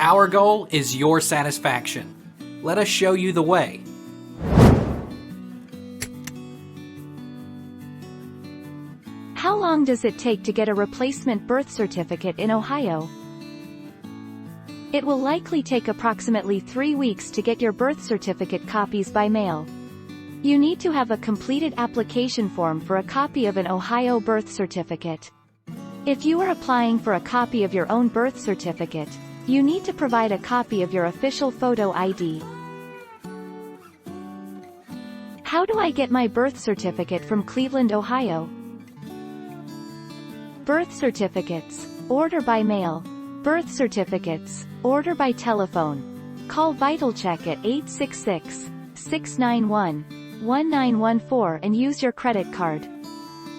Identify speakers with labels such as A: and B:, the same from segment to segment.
A: Our goal is your satisfaction. Let us show you the way.
B: How long does it take to get a replacement birth certificate in Ohio? It will likely take approximately 3 weeks to get your birth certificate copies by mail. You need to have a completed application form for a copy of an Ohio birth certificate. If you are applying for a copy of your own birth certificate, you need to provide a copy of your official photo ID. How do I get my birth certificate from Cleveland, Ohio? Birth certificates. Order by mail. Birth certificates. Order by telephone. Call VitalCheck at 866-691-1914 and use your credit card.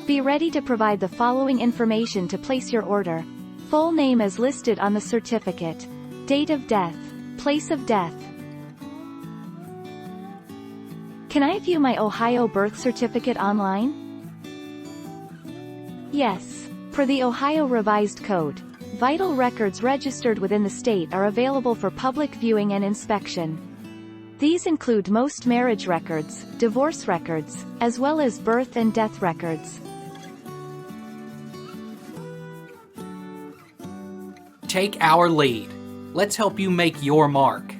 B: Be ready to provide the following information to place your order. Full name as listed on the certificate. Date of death. Place of death. Can I view my Ohio birth certificate online? Yes. Per the Ohio Revised Code, vital records registered within the state are available for public viewing and inspection. These include most marriage records, divorce records, as well as birth and death records.
A: Take our lead. Let's help you make your mark.